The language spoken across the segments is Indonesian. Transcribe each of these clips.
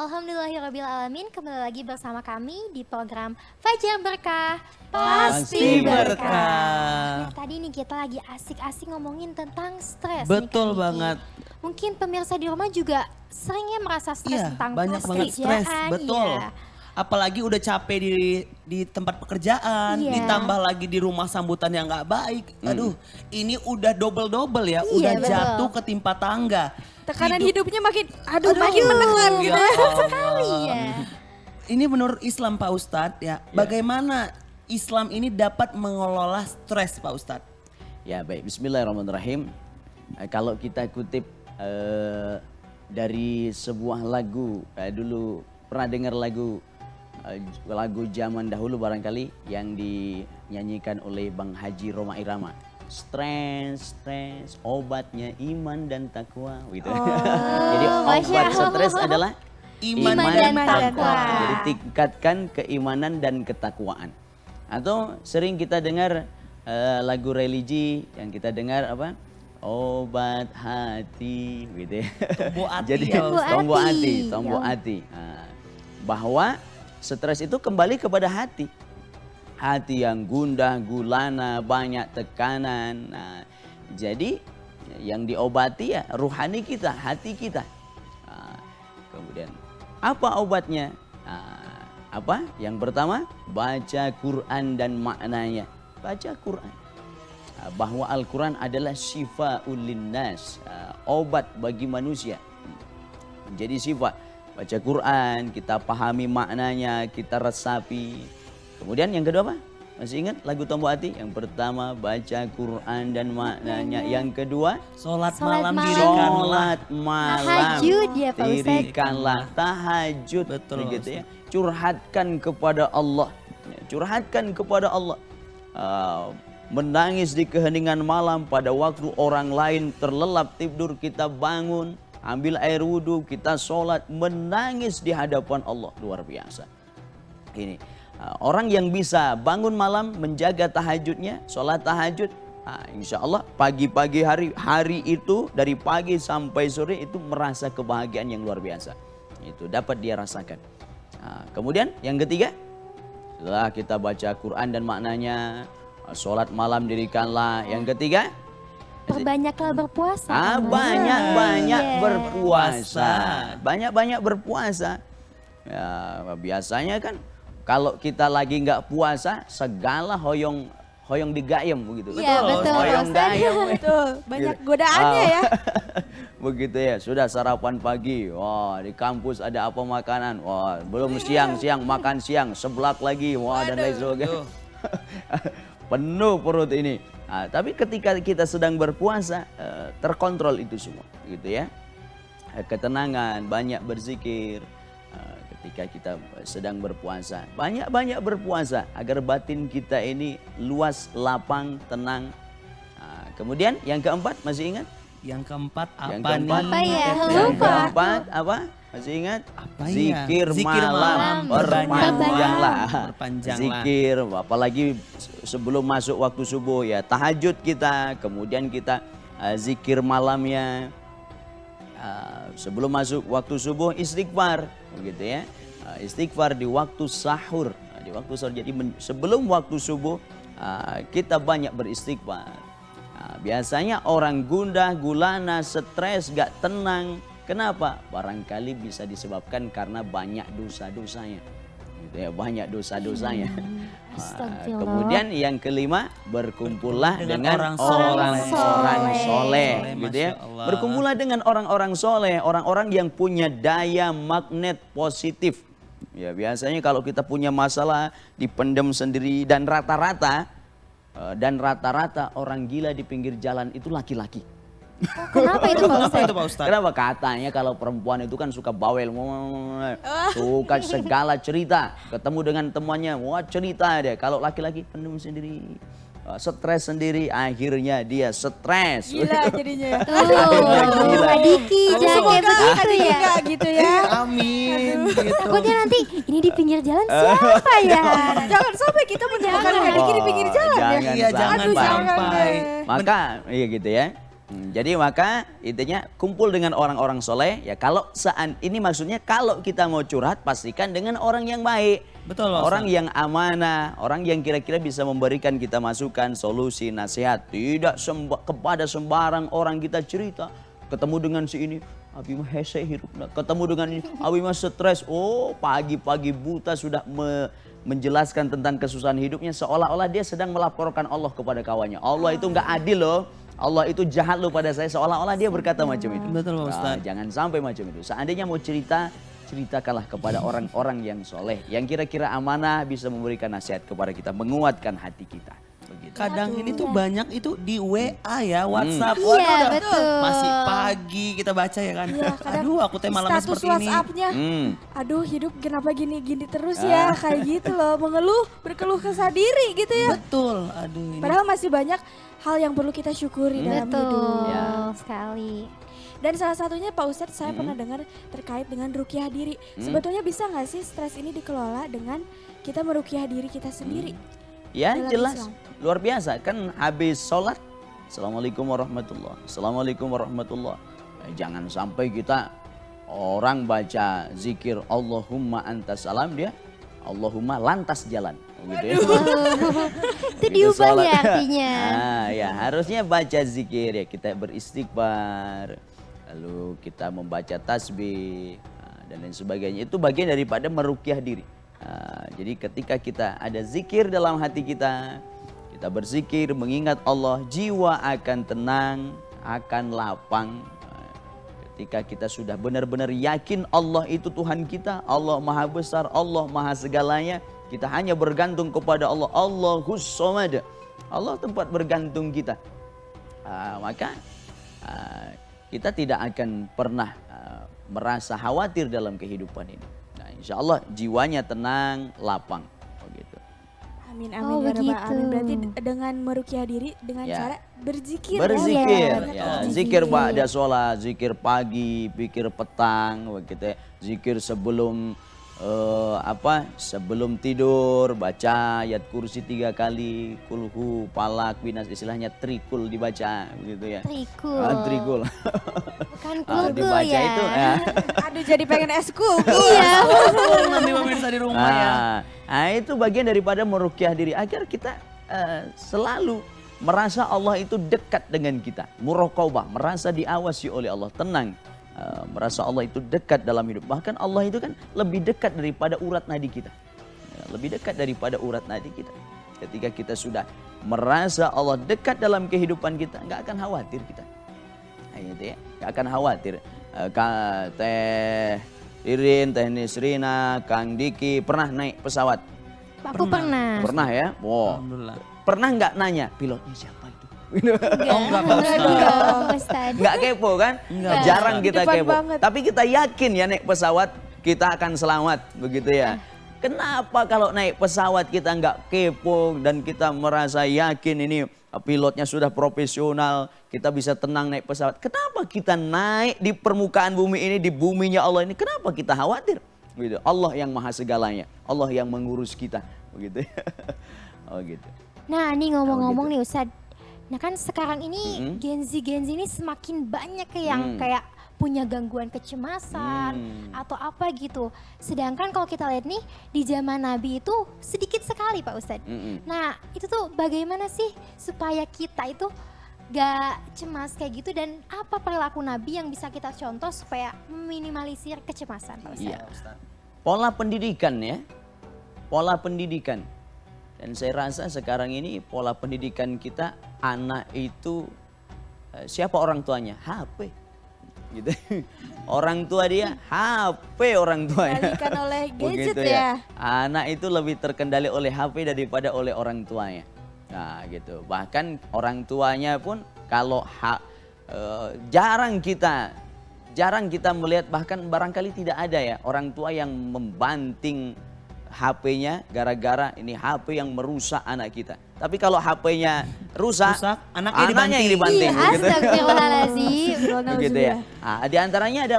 Alhamdulillahirrabbilalamin, kembali lagi bersama kami di program Fajar Berkah Pasti berkah. Nah, tadi nih kita lagi asik-asik ngomongin tentang stres. Betul nih, Kak Niki. banget. Mungkin pemirsa di rumah juga seringnya merasa stres Iya, tentang banyak banget stres, pekerjaan, betul. iya. Apalagi udah capek di tempat pekerjaan, Iya. ditambah lagi di rumah sambutan yang nggak baik. Aduh, ini udah double-double ya, Iya, udah betul. jatuh ketimpa tangga. Tekanan hidupnya makin, Aduh, makin menekan gitu. ya Allah. Sekali ya. Ini menurut Islam Pak Ustadz ya, bagaimana Islam ini dapat mengelola stres Pak Ustadz? Ya baik, bismillahirrahmanirrahim. Kalau kita kutip dari sebuah lagu, dulu pernah dengar lagu zaman dahulu barangkali yang dinyanyikan oleh Bang Haji Roma Irama. Stres, obatnya iman dan takwa gitu. Jadi obat stres adalah Iman dan takwa. takwa. Jadi tingkatkan keimanan dan ketakwaan. Atau sering kita dengar lagu religi yang kita dengar apa? Obat hati gitu ya. Tombok hati Jadi ya, Ustaz. tombok hati. Nah, bahwa stres itu kembali kepada hati. Hati yang gundah, gulana, banyak tekanan. Nah, jadi yang diobati ya ruhani kita, hati kita. Nah, kemudian apa obatnya? Nah, apa? Yang pertama, baca Quran dan maknanya. Baca Quran. Bahwa Al-Quran adalah syifa'ul linnas, obat bagi manusia. Jadi sifat. Baca Quran, kita pahami maknanya, kita resapi. Kemudian yang kedua apa? Masih ingat lagu Tombok Hati? Yang pertama baca Quran dan maknanya. Yang kedua Sholat Sholat malam malam. dirikanlah. sholat malam. Tahajud ya, Pak Ustadz. Dirikanlah tahajud. Betul, Begitu ya. Curhatkan kepada Allah. Ya, curhatkan kepada Allah. Menangis di keheningan malam pada waktu orang lain terlelap tidur, kita bangun, ambil air wudhu, kita sholat, menangis di hadapan Allah. Luar biasa. Ini orang yang bisa bangun malam menjaga tahajudnya, sholat tahajud, insya Allah pagi-pagi hari itu dari pagi sampai sore itu merasa kebahagiaan yang luar biasa. Itu dapat dia rasakan. Kemudian yang ketiga, setelah kita baca Quran dan maknanya, sholat malam dirikanlah. Yang ketiga, Perbanyaklah berpuasa. banyak-banyak Iya. berpuasa. Banyak-banyak berpuasa. Ya, biasanya kan kalau kita lagi nggak puasa, segala hoyong digayem begitu. Iya, betul, Hoyong Ustaz. gayem. Tuh, banyak godaannya ya. Begitu ya, sudah sarapan pagi. Wah, di kampus ada apa makanan? Wah, belum siang makan siang, seblak lagi. Wah, dan lain sebagainya. Penuh perut ini. Tapi ketika kita sedang berpuasa, terkontrol itu semua, gitu ya. Ketenangan, banyak berzikir. Ketika kita sedang berpuasa, banyak berpuasa agar batin kita ini luas, lapang, tenang. Kemudian yang keempat, masih ingat? Yang keempat apa Yang nih? keempat, Apa ya? Yang Lupa. keempat apa? Masih ingat? Apa ya? Zikir Zikir malam, malam, perpanjanglah. perpanjanglah. Zikir, apalagi sebelum masuk waktu subuh ya tahajud kita, kemudian kita zikir malamnya. Sebelum masuk waktu subuh istighfar, begitu ya. Istighfar di waktu sahur, di waktu sahur. Jadi sebelum waktu subuh kita banyak beristighfar. Biasanya orang gundah, gulana, stres, gak tenang. Kenapa? Barangkali bisa disebabkan karena banyak dosa-dosanya. Gitu ya, banyak dosa-dosanya. Astagfirullah. Kemudian yang kelima, berkumpullah dengan Dengan orang orang-orang soleh. soleh, Gitu ya. Masya Allah. Berkumpullah dengan orang-orang soleh, orang-orang yang punya daya magnet positif. Ya, biasanya kalau kita punya masalah dipendam sendiri dan rata-rata orang gila di pinggir jalan itu laki-laki. Kenapa itu Pak Kenapa Ustadz? itu Pak Ustadz? Kenapa? Katanya kalau perempuan itu kan suka bawel, suka segala cerita. Ketemu dengan temannya, wah cerita dia. Kalau laki-laki pendem sendiri, stres sendiri, akhirnya dia stres. Gila jadinya ya. Tuh, Kak Diki jangan kayak begitu ya. Enggak gitu ya. Amin. Gitu. Takutnya nanti ini di pinggir jalan siapa ya? Jangan sampai kita menemukan Kak Diki di pinggir jalan ya. Jangan Iya, jangan Aduh, sampai. jangan deh. Maka iya gitu ya. Jadi maka intinya kumpul dengan orang-orang soleh. Ya kalau ini maksudnya kalau kita mau curhat pastikan dengan orang yang baik. Betul, Pak Orang Ustadz. yang amanah, orang yang kira-kira bisa memberikan kita masukan, solusi, nasihat. Tidak kepada sembarang orang kita cerita. Ketemu dengan si ini, abi mah hese hirupna. Ketemu dengan ini, abi mah stres. Oh, pagi-pagi buta sudah menjelaskan tentang kesusahan hidupnya seolah-olah dia sedang melaporkan Allah kepada kawannya. Allah itu nggak adil loh. Allah itu jahat loh pada saya, seolah-olah dia berkata macam itu. Betul, Pak Ustadz. Jangan sampai macam itu. Seandainya mau cerita, ceritakanlah kepada orang-orang yang soleh, yang kira-kira amanah bisa memberikan nasihat kepada kita, menguatkan hati kita. Begitu. Kadang ini tuh banyak itu di WA ya, WhatsApp. Iya, udah betul. masih pagi kita baca ya kan. Iya, kadang Aduh, aku teh malamnya status seperti ini. WhatsApp-nya, aduh hidup kenapa gini-gini terus ya, kayak gitu loh, berkeluh kesah diri gitu ya. Betul. Aduh, ini. Padahal masih banyak hal yang perlu kita syukuri dalam hidup. Betul Ya. sekali. Dan salah satunya Pak Ustadz, saya pernah dengar terkait dengan rukyah diri. Sebetulnya bisa nggak sih stres ini dikelola dengan kita merukyah diri kita sendiri? Ya Dalam jelas, Islam. luar biasa kan habis sholat. Assalamualaikum warahmatullahi, assalamualaikum warahmatullahi. Jangan sampai kita orang baca zikir Allahumma antas salam, dia Allahumma lantas jalan. Gitu ya. Itu Gitu diubah sholat. ya artinya. Ya harusnya baca zikir ya, kita beristighfar, lalu kita membaca tasbih dan lain sebagainya. Itu bagian daripada merukyah diri. Jadi ketika kita ada zikir dalam hati kita berzikir mengingat Allah, jiwa akan tenang, akan lapang. Ketika kita sudah benar-benar yakin Allah itu Tuhan kita, Allah Maha Besar, Allah Maha segalanya, kita hanya bergantung kepada Allah. Allahus Somad, Allah tempat bergantung kita. Maka kita tidak akan pernah merasa khawatir dalam kehidupan ini. Nah, insya Allah jiwanya tenang, lapang. Begitu. Amin Oh, amin ya rabbal begitu. alamin. Berarti dengan merukyah diri dengan Ya. cara berzikir. Berzikir, Ya, ya, banyak zikir ba'da sholat, zikir pagi, zikir petang, begitu ya. Zikir sebelum sebelum tidur, baca ayat kursi 3 kali, kulhu, palak, binas, istilahnya trikul dibaca, begitu ya. Trikul. Trikul. Bukan kulkul Dibaca ya. itu ya. Aduh jadi pengen eskul. Iya. Betul, nanti pemirsa di rumah ya. Itu bagian daripada merukyah diri agar kita selalu merasa Allah itu dekat dengan kita. Muraqabah, merasa diawasi oleh Allah, tenang. Merasa Allah itu dekat dalam hidup. Bahkan Allah itu kan lebih dekat daripada urat nadi kita. Lebih dekat daripada urat nadi kita. Ketika kita sudah merasa Allah dekat dalam kehidupan kita, nggak akan khawatir kita. Nah, gitu ya, nggak akan khawatir. Teh Irin, Teh Nisrina, Kang Diki pernah naik pesawat? Aku pernah. Pernah ya? Wow. Alhamdulillah. Pernah nggak nanya pilotnya siapa itu? Oh enggak Pak Ustadz. Enggak, Ustadz. Nggak kepo kan? Enggak. Jarang kita Depan kepo. banget. Tapi kita yakin ya naik pesawat kita akan selamat, begitu ya. Kenapa kalau naik pesawat kita nggak kepo dan kita merasa yakin ini pilotnya sudah profesional, kita bisa tenang naik pesawat. Kenapa kita naik di permukaan bumi ini, di buminya Allah ini, kenapa kita khawatir? Gitu. Allah yang maha segalanya, Allah yang mengurus kita, begitu. Oh gitu. Nah, ini ngomong-ngomong gitu. nih Ustadz. Nah kan sekarang ini Gen Z ini semakin banyak yang kayak punya gangguan kecemasan atau apa gitu. Sedangkan kalau kita lihat nih di zaman Nabi itu sedikit sekali Pak Ustadz. Nah itu tuh bagaimana sih supaya kita itu gak cemas kayak gitu dan apa perilaku Nabi yang bisa kita contoh supaya meminimalisir kecemasan Pak Ustadz? Iya. Pola pendidikan ya. Pola pendidikan. Dan saya rasa sekarang ini pola pendidikan kita anak itu siapa orang tuanya? HP. Gitu. Orang tua dia HP orang tuanya. Dikendalikan oleh gadget Begitu ya. Anak itu lebih terkendali oleh HP daripada oleh orang tuanya. Nah gitu. Bahkan orang tuanya pun kalau jarang kita melihat, bahkan barangkali tidak ada ya orang tua yang membanting HP-nya gara-gara ini HP yang merusak anak kita. Tapi kalau HP-nya rusak, anaknya yang dibanting. Iya, Begitu. astagfirullahaladzim. Begitu ya. Nah, di antaranya ada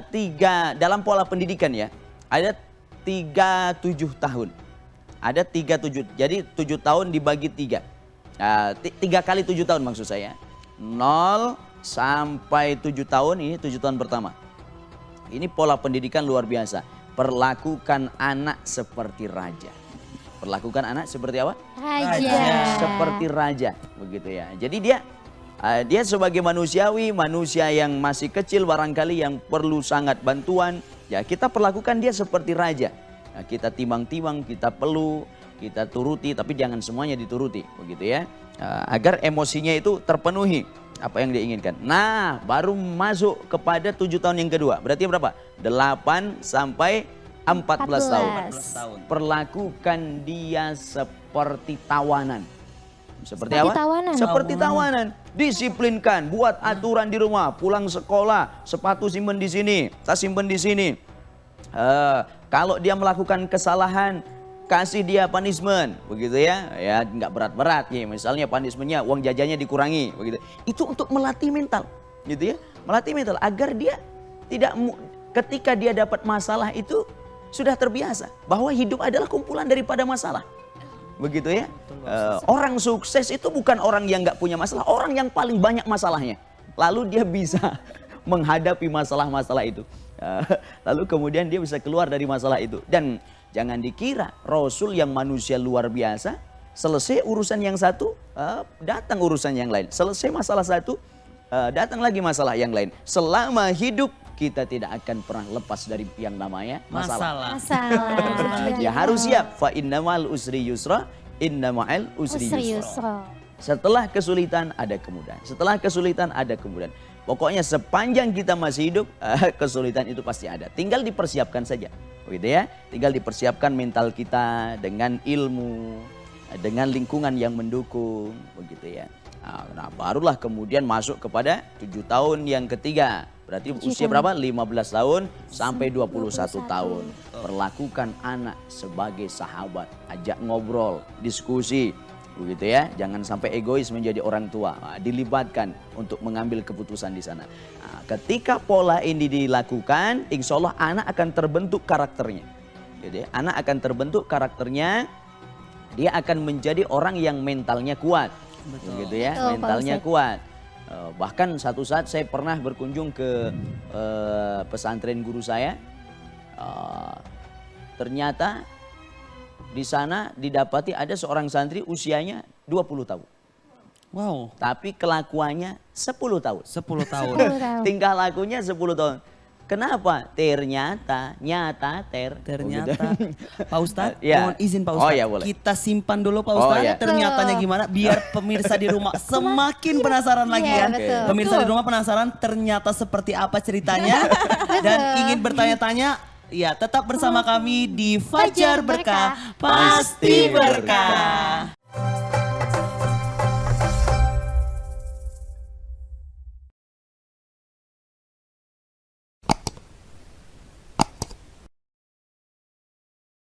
3 dalam pola pendidikan ya. Ada 37 tahun. Ada 37. Jadi 7 tahun dibagi 3. 3 kali 7 tahun maksud saya. 0 sampai 7 tahun, ini 7 tahun pertama. Ini pola pendidikan luar biasa. Perlakukan anak seperti raja. Perlakukan anak seperti apa? Raja. Seperti raja, begitu ya. Jadi dia sebagai manusiawi, manusia yang masih kecil barangkali yang perlu sangat bantuan, ya kita perlakukan dia seperti raja. Nah, kita timbang-timbang, kita peluk, kita turuti, tapi jangan semuanya dituruti, begitu ya. Agar emosinya itu terpenuhi apa yang dia inginkan. Nah, baru masuk kepada 7 tahun yang kedua. Berarti berapa? 8 sampai 14 tahun. 14 tahun. Perlakukan dia seperti tawanan. Seperti Seperti apa? tawanan. Seperti tawanan. Disiplinkan, buat aturan di rumah, pulang sekolah, sepatu simpen di sini, tas simpen di sini. Kalau dia melakukan kesalahan, kasih dia punishment, begitu ya. Ya nggak berat-berat ya. Misalnya punishmentnya uang jajannya dikurangi, begitu. Itu untuk melatih mental, gitu ya. Melatih mental agar dia tidak ketika dia dapat masalah itu sudah terbiasa bahwa hidup adalah kumpulan daripada masalah. Begitu ya. Orang sukses itu bukan orang yang nggak punya masalah, orang yang paling banyak masalahnya. Lalu dia bisa menghadapi masalah-masalah itu. Lalu kemudian dia bisa keluar dari masalah itu. Dan jangan dikira Rasul yang manusia luar biasa, selesai urusan yang satu, datang urusan yang lain. Selesai masalah satu, datang lagi masalah yang lain. Selama hidup kita tidak akan pernah lepas dari yang namanya masalah. Masalah. Ya harus siap. Fa innamal usri yusra, innama'al usri Usri yusra. yusra. Setelah kesulitan ada kemudahan. Setelah kesulitan ada kemudahan. Pokoknya sepanjang kita masih hidup, kesulitan itu pasti ada. Tinggal dipersiapkan saja. Begitu ya. Tinggal dipersiapkan mental kita dengan ilmu, dengan lingkungan yang mendukung, begitu ya. Nah, barulah kemudian masuk kepada 7 tahun yang ketiga. Berarti usia berapa? 15 tahun sampai 21 tahun. Perlakukan anak sebagai sahabat, ajak ngobrol, diskusi, begitu ya. Jangan sampai egois menjadi orang tua. Nah, dilibatkan untuk mengambil keputusan di sana. Nah, ketika pola ini dilakukan, insya Allah anak akan terbentuk karakternya. Jadi anak akan terbentuk karakternya. Dia akan menjadi orang yang mentalnya kuat. Begitu ya, Betul, mentalnya Pak kuat. Bahkan satu saat saya pernah berkunjung ke pesantren guru saya. Ternyata di sana didapati ada seorang santri usianya 20 tahun. Wow, Tapi kelakuannya 10 tahun. 10 tahun. 10 tahun. Tingkah lakunya 10 tahun. Kenapa? Ternyata. Pak Ustadz, Ya. mohon izin Pak Oh, Ustadz. ya, boleh. Kita simpan dulu Pak Oh, Ustadz. ya. Ternyatanya gimana? Biar pemirsa di rumah semakin penasaran lagi Iya, kan. betul. Pemirsa di rumah penasaran ternyata seperti apa ceritanya. Dan ingin bertanya-tanya, ya tetap bersama kami di Fajar Berkah. Pasti berkah.